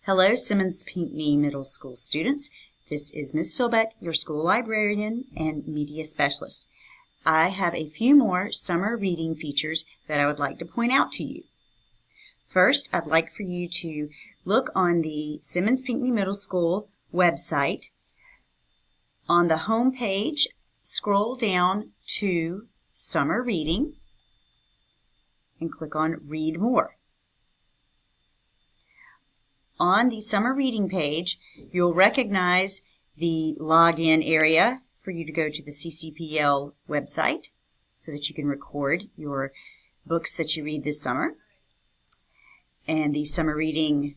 Hello, Simmons Pinckney Middle School students. This is Miss Philbeck, your school librarian and media specialist. I have a few more summer reading features that I would like to point out to you. First, I'd like for you to look on the Simmons Pinckney Middle School website. On the home page, scroll down to Summer Reading and click on Read More. On the summer reading page, you'll recognize the login area for you to go to the CCPL website so that you can record your books that you read this summer and the summer reading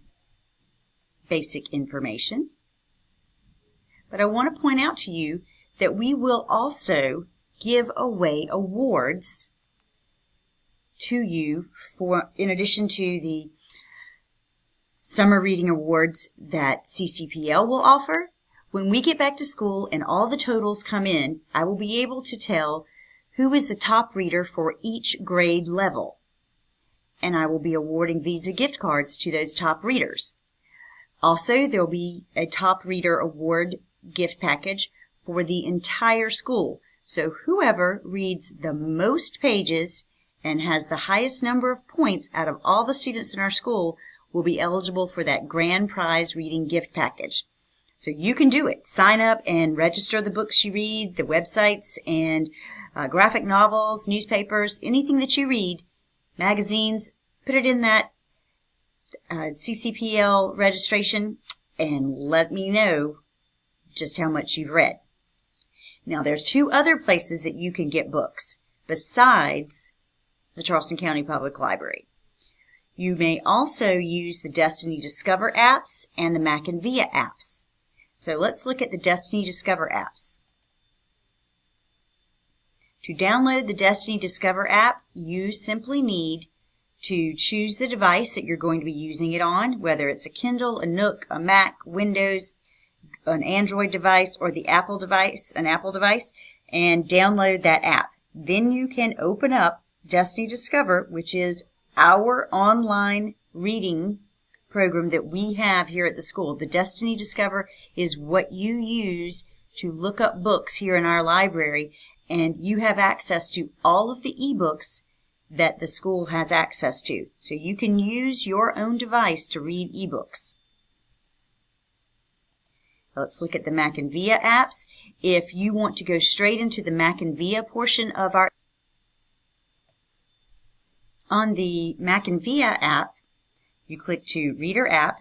basic information. But I want to point out to you that we will also give away awards to you in addition to the summer reading awards that CCPL will offer. When we get back to school and all the totals come in, I will be able to tell who is the top reader for each grade level. And I will be awarding Visa gift cards to those top readers. Also, there will be a top reader award gift package for the entire school. So whoever reads the most pages and has the highest number of points out of all the students in our school will be eligible for that grand prize reading gift package. So you can do it. Sign up and register the books you read, the websites and graphic novels, newspapers, anything that you read, magazines, put it in that CCPL registration and let me know just how much you've read. Now, there are two other places that you can get books besides the Charleston County Public Library. You may also use the Destiny Discover apps and the Mac and Via apps. So let's look at the Destiny Discover apps. To download the Destiny Discover app, you simply need to choose the device that you're going to be using it on, whether it's a Kindle, a Nook, a Mac, Windows, an Android device, or the Apple device, an Apple device, and download that app. Then you can open up Destiny Discover, which is our online reading program that we have here at the school. The Destiny Discover is what you use to look up books here in our library, and you have access to all of the eBooks that the school has access to. So you can use your own device to read eBooks. Let's look at the Mac and Via apps. If you want to go straight into the Mac and Via portion of our on the Mac and Via app, you click to Reader app,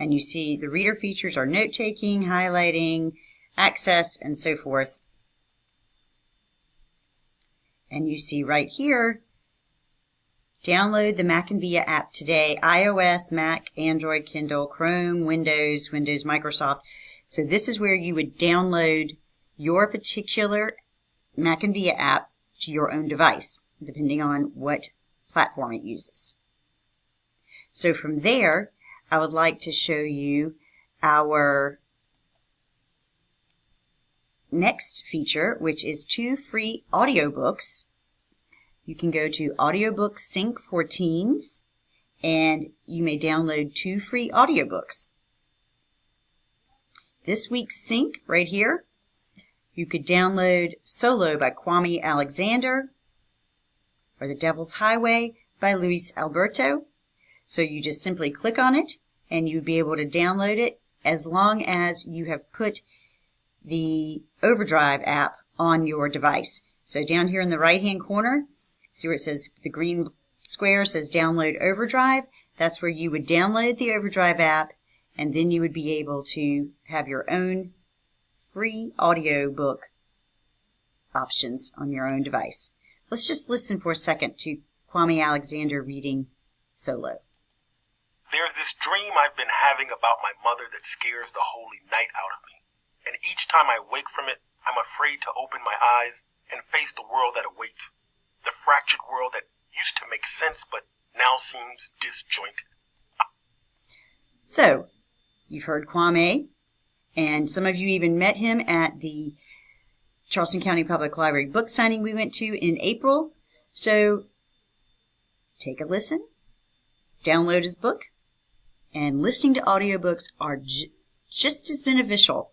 and you see the reader features are note-taking, highlighting, access, and so forth. And you see right here, download the Mac and Via app today, iOS, Mac, Android, Kindle, Chrome, Windows, Microsoft. So this is where you would download your particular Mac and Via app to your own device, depending on what platform it uses. So from there, I would like to show you our next feature, which is 2 free audiobooks. You can go to Audiobooks Sync for Teens, and you may download 2 free audiobooks. This week's Sync right here, you could download Solo by Kwame Alexander, or The Devil's Highway by Luis Alberto. So you just simply click on it and you'll be able to download it as long as you have put the Overdrive app on your device. So down here in the right hand corner, see where it says the green square says download Overdrive? That's where you would download the Overdrive app, and then you would be able to have your own free audiobook options on your own device. Let's just listen for a second to Kwame Alexander reading Solo. There's this dream I've been having about my mother that scares the holy night out of me. And each time I wake from it, I'm afraid to open my eyes and face the world that awaits. The fractured world that used to make sense but now seems disjointed. So, you've heard Kwame, and some of you even met him at the Charleston County Public Library book signing we went to in April. So take a listen, download his book, And listening to audiobooks are just as beneficial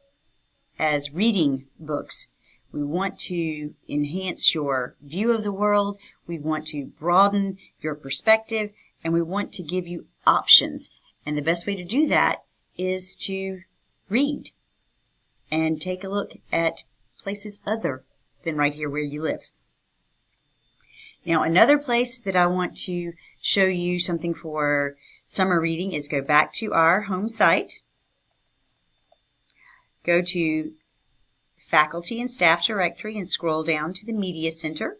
as reading books. We want to enhance your view of the world. We want to broaden your perspective, and we want to give you options. And the best way to do that is to read and take a look at places other than right here where you live. Now, another place that I want to show you something for summer reading is go back to our home site. Go to Faculty and Staff Directory and scroll down to the Media Center.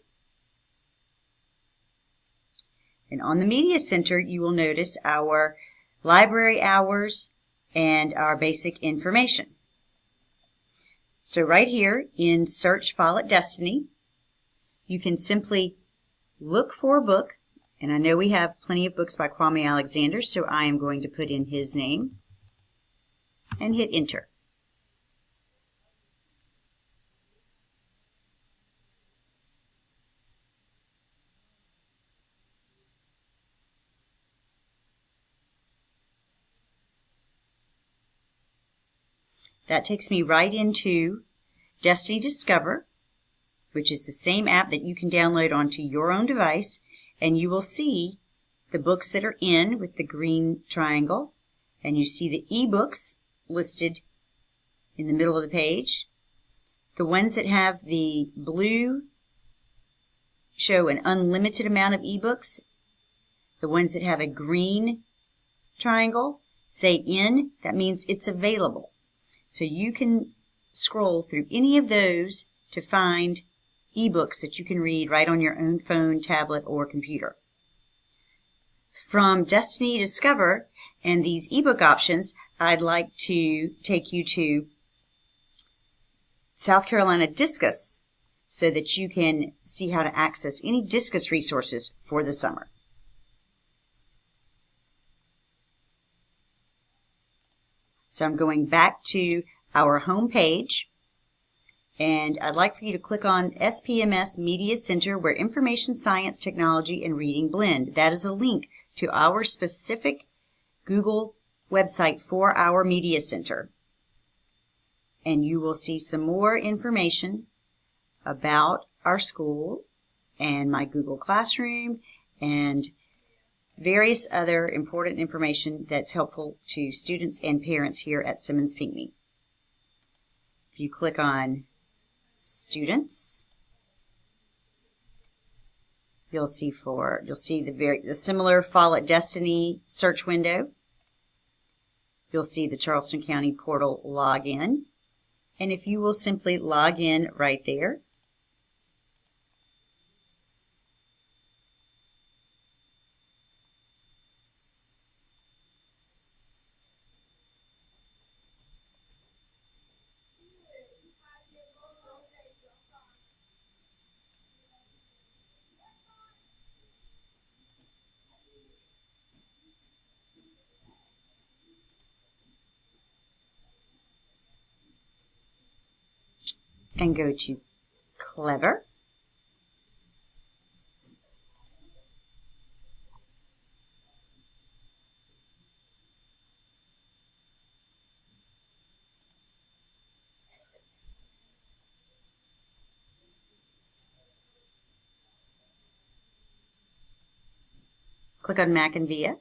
And on the Media Center, you will notice our library hours and our basic information. So right here in Search Follett Destiny, you can simply look for a book. And I know we have plenty of books by Kwame Alexander, so I am going to put in his name and hit Enter. That takes me right into Destiny Discover, which is the same app that you can download onto your own device, and you will see the books that are in with the green triangle, and you see the eBooks listed in the middle of the page. The ones that have the blue show an unlimited amount of ebooks. The ones that have a green triangle say in, that means it's available. So you can scroll through any of those to find ebooks that you can read right on your own phone, tablet, or computer. From Destiny Discover and these ebook options, I'd like to take you to South Carolina Discus so that you can see how to access any Discus resources for the summer. So I'm going back to our home page, and I'd like for you to click on SPMS Media Center, where Information Science, Technology, and Reading blend. That is a link to our specific Google website for our Media Center. And you will see some more information about our school and my Google Classroom and various other important information that's helpful to students and parents here at Simmons Pinckney. If you click on Students, you'll see the similar Follett Destiny search window. You'll see the Charleston County Portal login, and if you will simply log in right there, and go to Clever. Click on Mac and Via.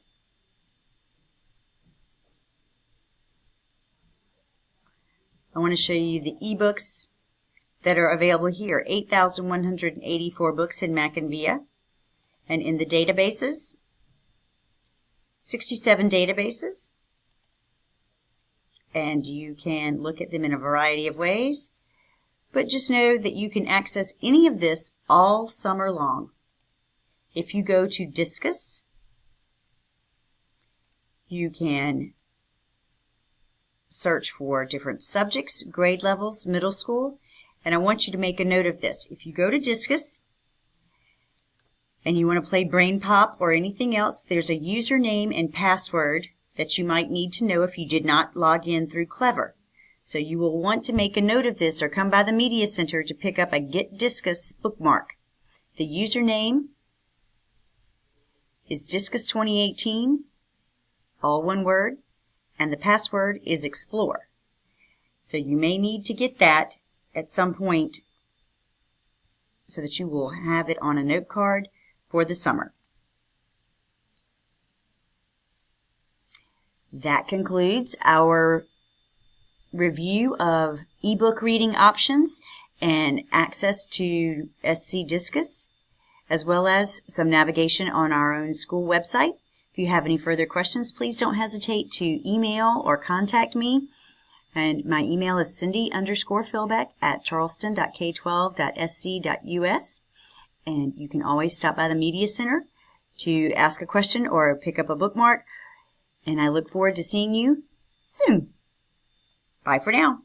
I want to show you the ebooks that are available here. 8,184 books in Mac and Via. And in the databases, 67 databases. And you can look at them in a variety of ways. But just know that you can access any of this all summer long. If you go to Discus, you can search for different subjects, grade levels, middle school. And I want you to make a note of this. If you go to Discus and you want to play Brain Pop or anything else, there's a username and password that you might need to know if you did not log in through Clever. So you will want to make a note of this or come by the Media Center to pick up a Get Discus bookmark. The username is Discus 2018, all one word, and the password is Explore. So you may need to get that at some point so that you will have it on a note card for the summer. That concludes our review of ebook reading options and access to SC Discus, as well as some navigation on our own school website. If you have any further questions, please don't hesitate to email or contact me. And my email is cindy_philbeck@charleston.k12.sc.us. And you can always stop by the Media Center to ask a question or pick up a bookmark. And I look forward to seeing you soon. Bye for now.